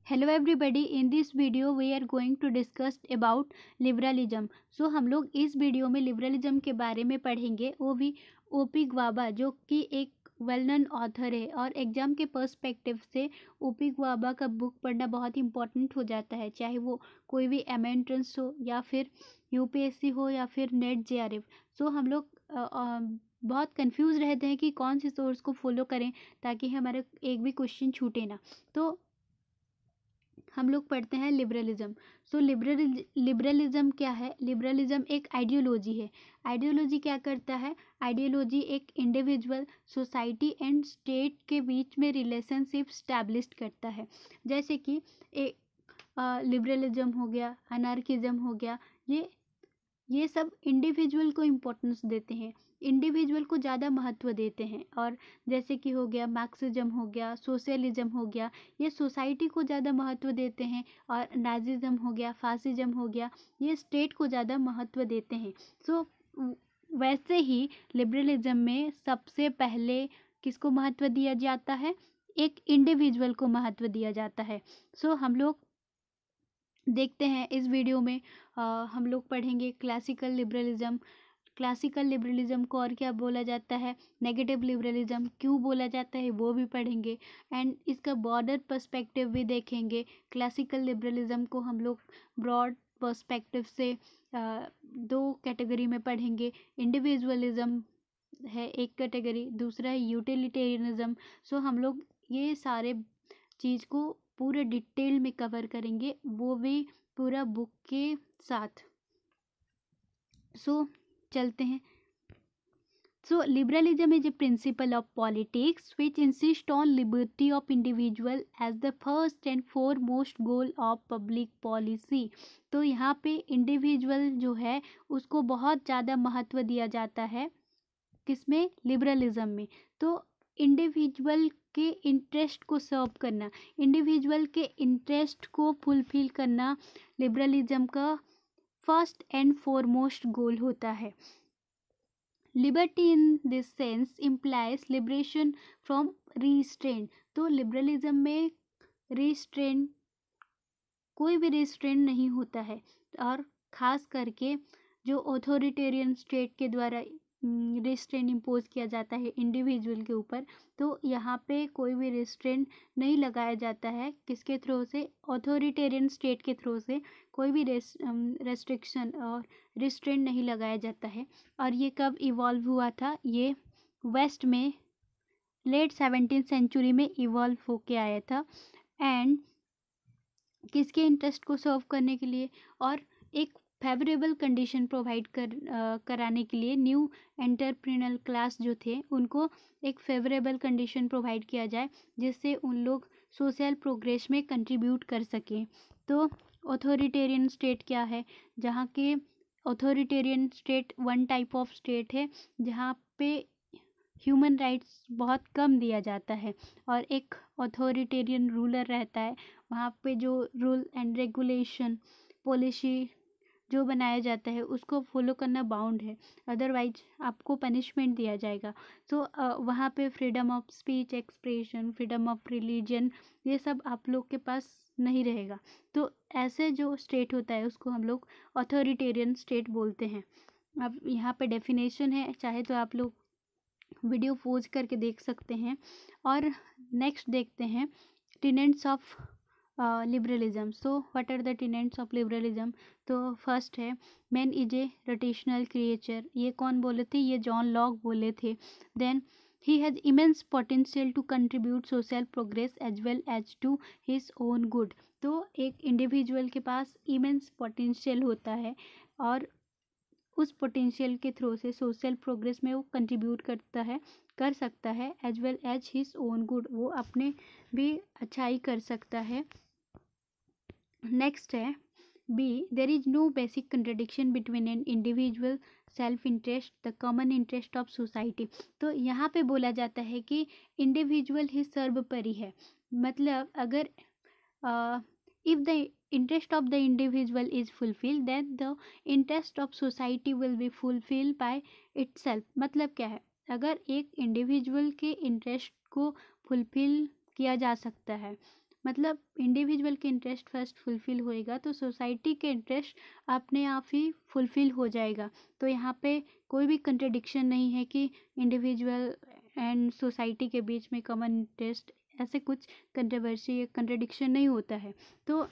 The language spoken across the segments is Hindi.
Hello everybody, in this video we are going to discuss about liberalism. So हम लोग इस वीडियो में लिबरलिज्म के बारे में पढ़ेंगे, वो भी ओपी ग्वाबा जो कि एक वेल नोन ऑथर है। और एग्ज़ाम के पर्सपेक्टिव से ओपी ग्वाबा का बुक पढ़ना बहुत इंपॉर्टेंट हो जाता है, चाहे वो कोई भी एंट्रेंस हो या फिर यूपीएससी हो या फिर नेट जेआरएफ। सो हम लोग बहुत कंफ्यूज रहते हैं कि कौन सी सोर्स को फॉलो करें ताकि हमारा एक भी क्वेश्चन छूटे ना। तो हम लोग पढ़ते हैं लिबरलिज्म। सो लिबरलिज्म क्या है? लिबरलिज्म एक आइडियोलॉजी है। आइडियोलॉजी क्या करता है? आइडियोलॉजी एक इंडिविजुअल, सोसाइटी एंड स्टेट के बीच में रिलेशनशिप स्टैब्लिश करता है। जैसे कि लिबरलिज्म हो गया, अनार्किज्म हो गया, ये सब इंडिविजुअल को इम्पोर्टेंस देते हैं, इंडिविजुअल को ज़्यादा महत्व देते हैं। और जैसे कि हो गया मार्क्सिज्म हो गया, सोशलिज्म हो गया, ये सोसाइटी को ज़्यादा महत्व देते हैं। और नाजिज्म हो गया, फासिज्म हो गया, ये स्टेट को ज़्यादा महत्व देते हैं। सो वैसे ही लिबरलिज्म में सबसे पहले किसको महत्व दिया जाता है? एक इंडिविजुअल को महत्व दिया जाता है। सो हम लोग देखते हैं इस वीडियो में हम लोग पढ़ेंगे क्लासिकल लिबरलिज्म। क्लासिकल लिबरलिज्म को और क्या बोला जाता है, नेगेटिव लिबरलिज्म क्यों बोला जाता है, वो भी पढ़ेंगे। एंड इसका बॉर्डर पर्सपेक्टिव भी देखेंगे। क्लासिकल लिबरलिज्म को हम लोग ब्रॉड पर्सपेक्टिव से दो कैटेगरी में पढ़ेंगे। इंडिविजुअलिज्म है एक कैटेगरी, दूसरा है यूटिलिटेरियनिज्म। सो हम लोग ये सारे चीज़ को पूरे डिटेल में कवर करेंगे, वो भी पूरा बुक के साथ। सो चलते हैं। So liberalism is a principle of politics which insist on liberty of individual as the first and foremost goal of public policy. तो यहाँ पे इंडिविजुअल जो है उसको बहुत ज़्यादा महत्व दिया जाता है। किसमें? लिबरलिज्म में। तो इंडिविजुअल के इंटरेस्ट को सर्व करना, इंडिविजुअल के इंटरेस्ट को फुलफिल करना लिबरलिज्म का फर्स्ट एंड फॉरमोस्ट गोल होता है। Liberty in this sense implies liberation from restraint. तो लिबरलिज्म में रिस्ट्रेंट, कोई भी रिस्ट्रेंट नहीं होता है। और ख़ास करके जो ऑथोरिटेरियन स्टेट के द्वारा रिस्ट्रेंट इम्पोज किया जाता है इंडिविजुअल के ऊपर, तो यहाँ पे कोई भी रिस्ट्रेंट नहीं लगाया जाता है। किसके थ्रू से? ऑथोरिटेरियन स्टेट के थ्रू से कोई भी रेस्ट्रिक्शन और रिस्ट्रेंट नहीं लगाया जाता है। और ये कब इवॉल्व हुआ था? ये वेस्ट में लेट 17th सेंचुरी में इवॉल्व होके आया था। एंड किसके इंटरेस्ट को सर्व करने के लिए और एक फेवरेबल कंडीशन प्रोवाइड कराने के लिए न्यू एंटरप्रेन्योरल क्लास जो थे उनको एक फेवरेबल कंडीशन प्रोवाइड किया जाए जिससे उन लोग सोशल प्रोग्रेस में कंट्रीब्यूट कर सकें। तो ऑथोरिटेरियन स्टेट क्या है? जहाँ के authoritarian state one type of state है जहाँ पे ह्यूमन राइट्स बहुत कम दिया जाता है और एक ऑथोरिटेरियन रूलर रहता है। वहाँ पे जो रूल एंड रेगुलेशन पॉलिसी जो बनाया जाता है उसको फॉलो करना बाउंड है, अदरवाइज आपको पनिशमेंट दिया जाएगा। सो वहाँ पे freedom of speech, expression, freedom of religion, ये सब आप लोग के पास नहीं रहेगा। तो ऐसे जो स्टेट होता है उसको हम लोग ऑथोरिटेरियन स्टेट बोलते हैं। अब यहाँ पे डेफिनेशन है, चाहे तो आप लोग वीडियो पॉज करके देख सकते हैं। और नेक्स्ट देखते हैं tenants of liberalism. So what are the tenants of liberalism? तो फर्स्ट है man is a rotational creature. ये कौन बोले थे? ये जॉन लॉक बोले थे। Then he has immense potential to contribute social progress as well as to his own good. तो एक इंडिविजुअल के पास इमेंस पोटेंशियल होता है और उस पोटेंशियल के थ्रू से सोशल प्रोग्रेस में वो कंट्रीब्यूट कर सकता है as well as his own good, वो अपने भी अच्छाई कर सकता है। नेक्स्ट है B, there is no basic contradiction between an individual self interest the common interest of society. तो यहाँ पे बोला जाता है कि इंडिविजुअल ही सर्वोपरि है। मतलब अगर if the interest of the individual is fulfilled then the interest of society will be fulfilled by itself। मतलब क्या है? अगर एक इंडिविजुअल के इंटरेस्ट को फुलफिल किया जा सकता है, मतलब इंडिविजुअल के इंटरेस्ट फर्स्ट फुलफिल होएगा तो सोसाइटी के इंटरेस्ट अपने आप ही फुलफिल हो जाएगा। तो यहाँ पे कोई भी कंट्रडिक्शन नहीं है कि इंडिविजुअल एंड सोसाइटी के बीच में कॉमन इंटरेस्ट, ऐसे कुछ कंट्रोवर्सी या कंट्रडिक्शन नहीं होता है। तो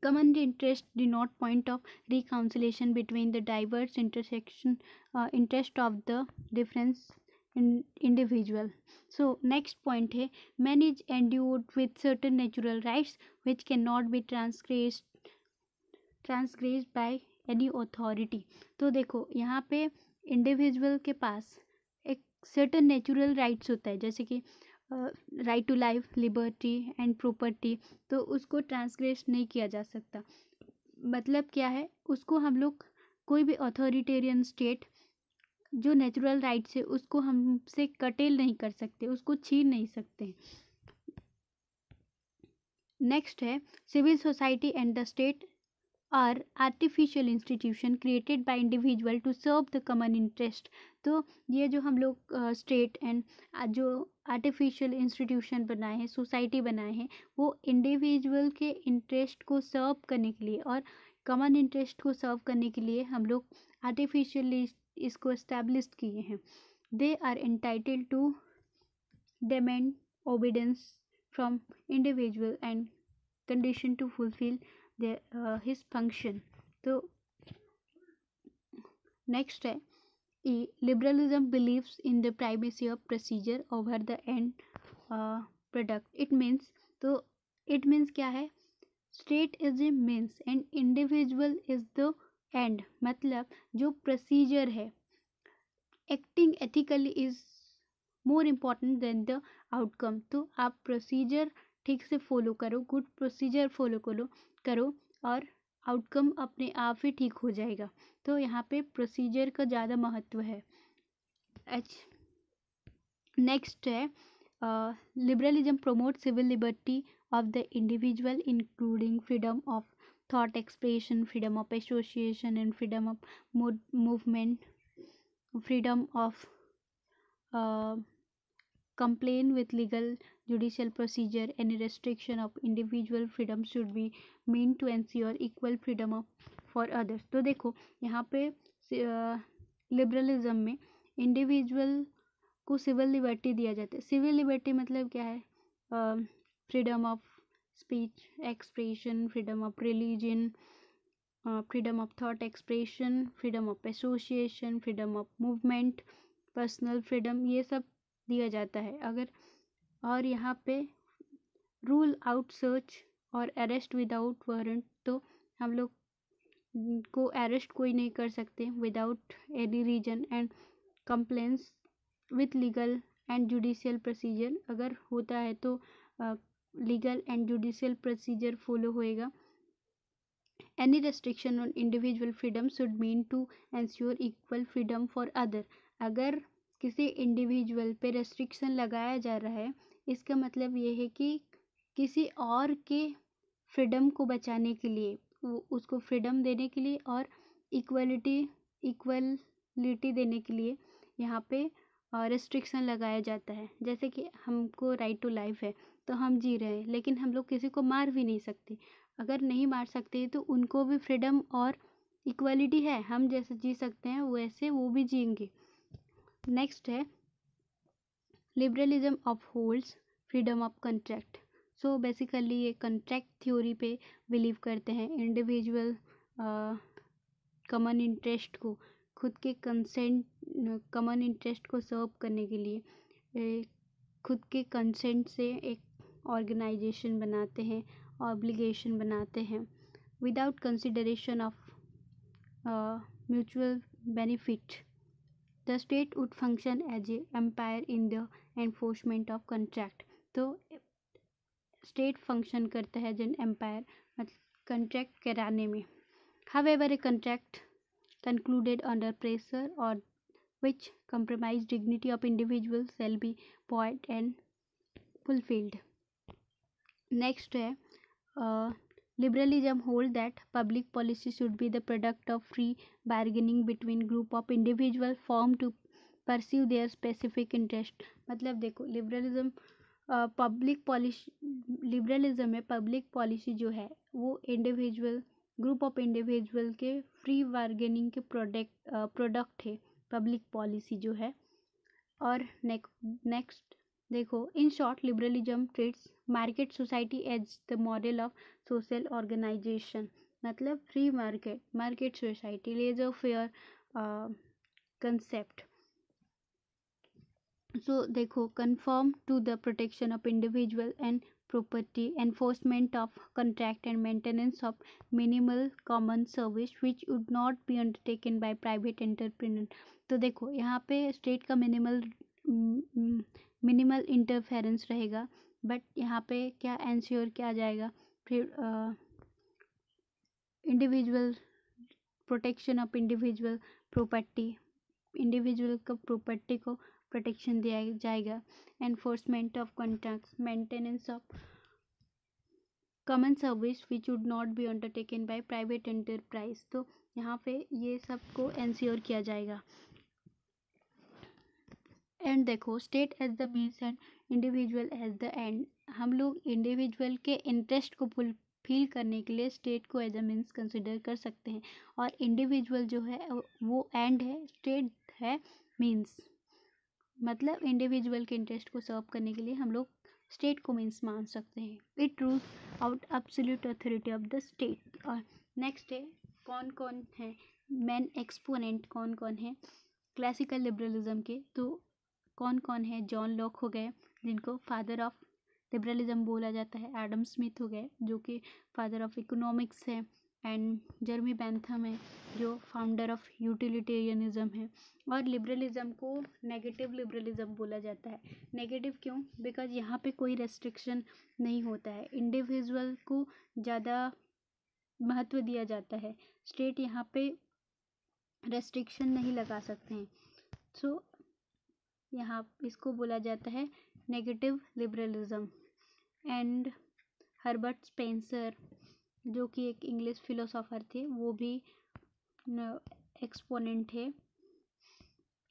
common interest denote point of reconciliation between the diverse intersection interest of the different individual. So next point है man is endowed with certain natural rights which cannot be transgressed by any authority. तो देखो यहाँ पे इंडिविजुअल के पास एक सर्टन नेचुरल राइट्स होता है, जैसे कि right to life, liberty and property, तो उसको ट्रांसग्रेस नहीं किया जा सकता। मतलब क्या है, उसको हम लोग कोई भी अथॉरिटेरियन स्टेट जो नेचुरल राइट्स है उसको हमसे कटेल नहीं कर सकते, उसको छीन नहीं सकते। नेक्स्ट है civil society and the state are artificial institution created by individual to serve the common interest. तो ये जो हम लोग स्टेट एंड जो आर्टिफिशियल इंस्टीट्यूशन बनाए हैं, सोसाइटी बनाए हैं, वो इंडिविजुअल के इंटरेस्ट को सर्व करने के लिए और कॉमन इंटरेस्ट को सर्व करने के लिए हम लोग आर्टिफिशियली इसको एस्टैब्लिश किए हैं। They are entitled to demand obedience from individual and condition to fulfil his function. तो next है liberalism believes in the primacy of procedure over the end product. It means क्या है, state is a means and individual is the end। मतलब जो procedure है, acting ethically is more important than the outcome। तो आप procedure ठीक से फॉलो करो, गुड प्रोसीजर फॉलो करो और आउटकम अपने आप ही ठीक हो जाएगा। तो यहाँ पे प्रोसीजर का ज़्यादा महत्व है। नेक्स्ट है liberalism promote civil liberty of the individual including freedom of thought expression, freedom of association and freedom of movement, freedom of complain with legal judicial procedure. Any restriction of individual freedom should be meant to ensure equal freedom of for others। तो देखो यहाँ पे लिबरलिज्म में इंडिविजुअल को सिविल लिबर्टी दिया जाता है। सिविल लिबर्टी मतलब क्या है, freedom of speech expression, freedom of religion, freedom of thought expression, freedom of association, freedom of movement, personal freedom, ये सब दिया जाता है। अगर और यहाँ पे रूल आउट सर्च और अरेस्ट विदाउट वारंट, तो हम लोग को अरेस्ट कोई नहीं कर सकते without any reason and complaints with legal and judicial procedure. अगर होता है तो legal and judicial procedure follow होएगा। Any restriction on individual freedom should mean to ensure equal freedom for other. अगर किसी इंडिविजुअल पे रेस्ट्रिक्शन लगाया जा रहा है, इसका मतलब ये है कि किसी और के फ्रीडम को बचाने के लिए, उसको फ्रीडम देने के लिए और इक्वलिटी देने के लिए यहाँ पे रेस्ट्रिक्शन लगाया जाता है। जैसे कि हमको राइट टू लाइफ है तो हम जी रहे हैं, लेकिन हम लोग किसी को मार भी नहीं सकते। अगर नहीं मार सकते तो उनको भी फ्रीडम और इक्वलिटी है, हम जैसे जी सकते हैं वैसे वो भी जिएंगे। नेक्स्ट है liberalism of holds freedom of contract. So basically ये कंट्रैक्ट थ्योरी पे बिलीव करते हैं। इंडिविजुअल कॉमन इंटरेस्ट को, खुद के कंसेंट कॉमन इंटरेस्ट को सर्व करने के लिए खुद के कंसेंट से एक ऑर्गेनाइजेशन बनाते हैं, ऑब्लिगेशन बनाते हैं without consideration of mutual benefit. The state would function as a empire in the enforcement of contract। तो स्टेट फंक्शन करता है जन एम्पायर, मतलब कंट्रैक्ट कराने में। However, a contract concluded under pressure or which compromise dignity of individuals shall be void and fulfilled। Next है liberalism hold that public policy should be the product of free bargaining between group of individual formed to pursue their specific interest। मतलब देखो लिबरलिज्म पब्लिक पॉलिसी, लिबरलिज्म में पब्लिक पॉलिसी जो है वो इंडिविजुअल, ग्रुप ऑफ इंडिविजुअल के फ्री बार्गेनिंग के प्रोडक्ट है पब्लिक पॉलिसी जो है। और नेक्स्ट देखो, in short liberalism treats market society as the model of social organization. मतलब free market society, laissez faire concept. So देखो, conform to the protection of individual and property, enforcement of contract and maintenance of minimal common service which would not be undertaken by private entrepreneur। तो देखो यहाँ पे स्टेट का मिनिमल इंटरफेरेंस रहेगा, बट यहाँ पे क्या एंश्योर किया जाएगा, फिर individual protection of individual property, individual का प्रॉपर्टी को प्रोटेक्शन दिया जाएगा। Enforcement of contracts, maintenance of common service which would not be undertaken by private enterprise. तो यहाँ पे ये सबको एंश्योर किया जाएगा। एंड देखो, state as the means and individual as the end. हम लोग इंडिविजुअल के इंटरेस्ट को फुलफिल करने के लिए स्टेट को एज अ मीन्स कंसिडर कर सकते हैं, और इंडिविजुअल जो है वो एंड है, स्टेट है मीन्स। मतलब इंडिविजुअल के इंटरेस्ट को सर्व करने के लिए हम लोग स्टेट को मीन्स मान सकते हैं। It rules out absolute authority of the state. और नेक्स्ट है, कौन कौन है मेन एक्सपोनेंट, कौन कौन है क्लासिकल लिबरलिज्म के। तो कौन कौन है, जॉन लॉक हो गए जिनको फादर ऑफ लिबरलिज्म बोला जाता है, एडम स्मिथ हो गए जो कि फादर ऑफ इकोनॉमिक्स है, एंड जर्मी बेंथम है जो फाउंडर ऑफ यूटिलिटेरियनिज्म है। और लिबरलिज्म को नेगेटिव लिबरलिज्म बोला जाता है। नेगेटिव क्यों? बिकॉज यहाँ पे कोई रेस्ट्रिक्शन नहीं होता है, इंडिविजुअल को ज़्यादा महत्व दिया जाता है, स्टेट यहाँ पे रेस्ट्रिक्शन नहीं लगा सकते हैं। सो यहाँ इसको बोला जाता है negative liberalism. And Herbert Spencer जो कि एक इंग्लिश फिलोसोफर थे, वो भी एक्सपोनेंट है।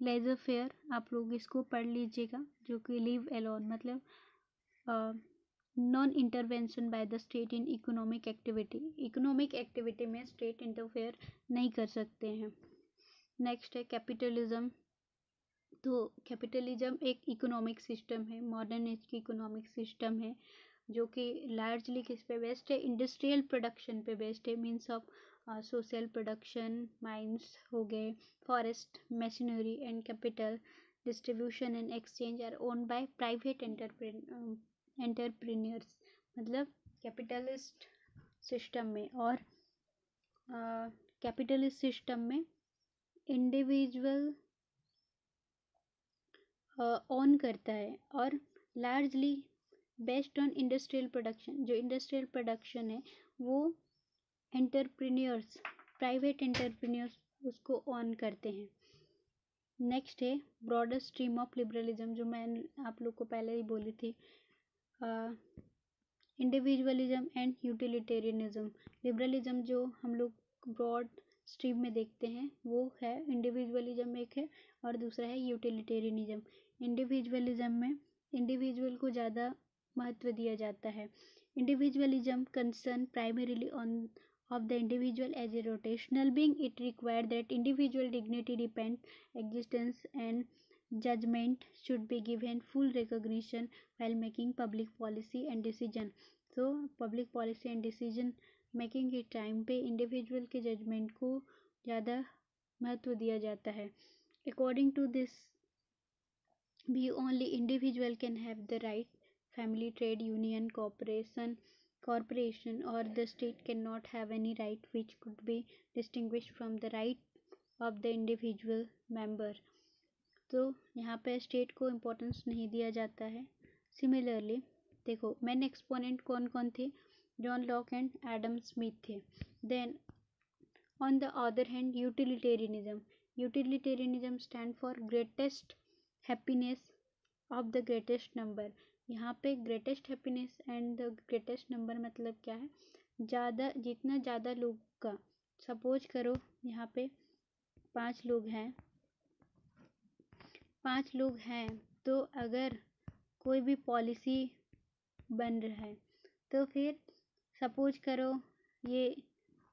लेजर फेयर, आप लोग इसको पढ़ लीजिएगा, जो कि लिव एलोन, मतलब non intervention by the state in economic activity. Economic activity में स्टेट इंटरफेयर नहीं कर सकते हैं। नेक्स्ट है कैपिटलिज्म। तो कैपिटलिज्म एक इकोनॉमिक सिस्टम है, मॉडर्न एज की इकोनॉमिक सिस्टम है, जो कि लार्जली किस पे बेस्ड है, इंडस्ट्रियल प्रोडक्शन पे बेस्ड है। Means of social production, mines हो गए, forest, machinery and capital distribution and exchange our own by private entrepreneurs. मतलब कैपिटलिस्ट सिस्टम में, और कैपिटलिस्ट सिस्टम में इंडिविजुअल ऑन करता है, और largely based on industrial production. जो इंडस्ट्रियल प्रोडक्शन है वो एंटरप्रेन्योर्स, प्राइवेट एंटरप्रेन्योर्स उसको ऑन करते हैं। नेक्स्ट है ब्रॉडर स्ट्रीम ऑफ लिबरलिज्म, जो मैं आप लोग को पहले ही बोली थी, इंडिविजुअलिज्म एंड यूटिलिटेरियनिज्म। लिबरलिज्म जो हम लोग ब्रॉड स्ट्रीम में देखते हैं वो है इंडिविजुअलिज्म एक है, और दूसरा है यूटिलिटेरियनिज्म। इंडिविजुअलिज्म में इंडिविजुअल को ज़्यादा महत्व दिया जाता है। Individualism concern primarily on of the individual as a rotational being. It required that individual dignity, existence and judgment should be given full recognition while making public policy and decision. So public policy and decision making के टाइम पे इंडिविजुअल के जजमेंट को ज़्यादा महत्व दिया जाता है। According to this view, only individual can have the right, family, trade union, corporation or the state cannot have any right which could be distinguished from the right of the individual member। तो यहाँ पे स्टेट को इम्पोर्टेंस नहीं दिया जाता है। सिमिलरली देखो, मेन एक्सपोनेंट कौन कौन थे, John Locke and Adam Smith थे। Then on the other hand utilitarianism stand for greatest happiness of the greatest number. यहाँ पे greatest happiness and the greatest number मतलब क्या है, ज़्यादा, जितना ज़्यादा लोग का, सपोज करो यहाँ पे 5 लोग हैं, तो अगर कोई भी पॉलिसी बन रहा है, तो फिर सपोज करो ये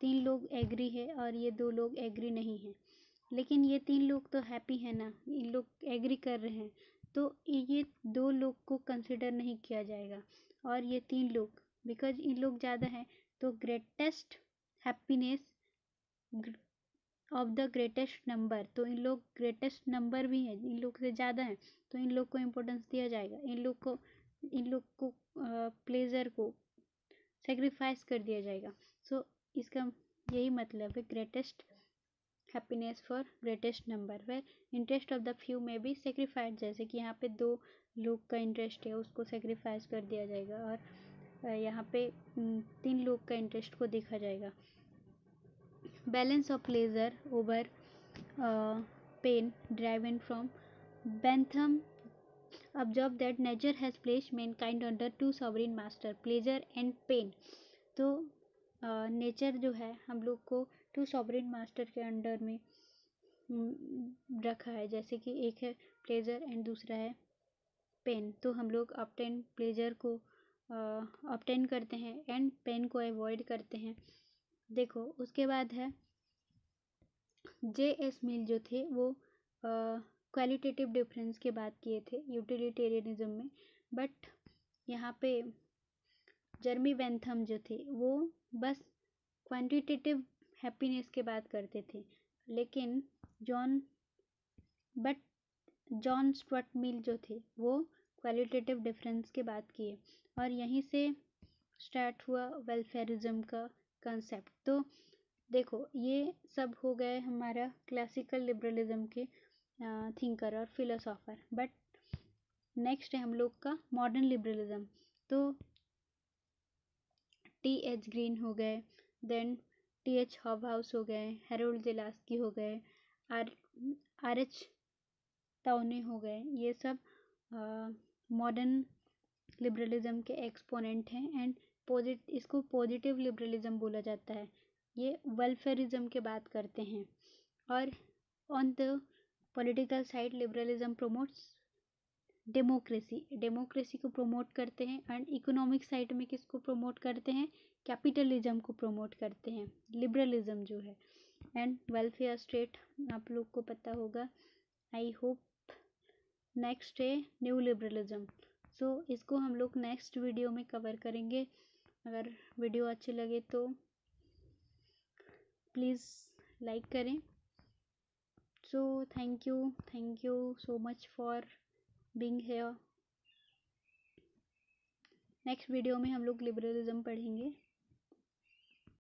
3 लोग एग्री है और ये 2 लोग एग्री नहीं हैं, लेकिन ये 3 लोग तो हैप्पी है ना, इन लोग एग्री कर रहे हैं, तो ये 2 लोग को कंसिडर नहीं किया जाएगा, और ये 3 लोग, बिकॉज इन लोग ज़्यादा हैं, तो greatest happiness of the greatest number, तो इन लोग ग्रेटेस्ट नंबर भी हैं, इन लोग से ज़्यादा हैं, तो इन लोग को इम्पोर्टेंस दिया जाएगा, इन लोग को प्लेजर को सेक्रीफाइस कर दिया जाएगा। सो इसका यही मतलब है greatest happiness for greatest number, where interest of the few may be sacrificed, जैसे कि यहाँ पे 2 लोग का इंटरेस्ट है उसको सेक्रीफाइस कर दिया जाएगा, और यहाँ पे 3 लोग का इंटरेस्ट को देखा जाएगा। Balance of pleasure over pain driven from Bentham observed that nature has placed mankind under 2 sovereign master, pleasure and pain। तो नेचर जो है हम लोग को 2 sovereign master के अंडर में रखा है, जैसे कि एक है प्लेजर एंड दूसरा है पेन। तो हम लोग ऑब्टेन प्लेजर को ऑब्टेन करते हैं एंड पेन को अवॉइड करते हैं। देखो उसके बाद है J.S. मिल जो थे वो क्वालिटेटिव डिफरेंस की बात किए थे यूटिलिटेरियनिज्म में, बट यहाँ पे जर्मी बेंथम जो थे वो बस क्वांटिटेटिव हैप्पीनेस की बात करते थे, लेकिन जॉन स्टुअर्ट मिल जो थे वो क्वालिटेटिव डिफरेंस की बात किए, और यहीं से स्टार्ट हुआ वेलफेयरिज्म का कंसेप्ट। तो देखो ये सब हो गए हमारा क्लासिकल लिबरलिज्म के थिंकर और फिलोसोफर, बट नेक्स्ट है हम लोग का मॉडर्न लिबरलिज्म। तो T.H. ग्रीन हो गए, देन T.H. हॉबहाउस हो गए, हैरोल्ड जेलास्की हो गए, R.H. टाउने हो गए, ये सब मॉडर्न लिबरलिज्म के एक्सपोनेंट हैं, एंड इसको पॉजिटिव लिबरलिज्म बोला जाता है। ये वेलफेयरिज्म की बात करते हैं, और on the political side liberalism promotes democracy को प्रमोट करते हैं, एंड इकोनॉमिक साइड में किसको प्रमोट करते हैं, कैपिटलिज्म को प्रमोट करते हैं लिबरलिज्म जो है, एंड वेलफेयर स्टेट आप लोग को पता होगा। आई होप नेक्स्ट है न्यू लिबरलिज्म। सो इसको हम लोग नेक्स्ट वीडियो में कवर करेंगे। अगर वीडियो अच्छी लगे तो प्लीज़ लाइक करें। So thank you so much for being here. Next video में हम लोग लिबरलिज्म पढ़ेंगे।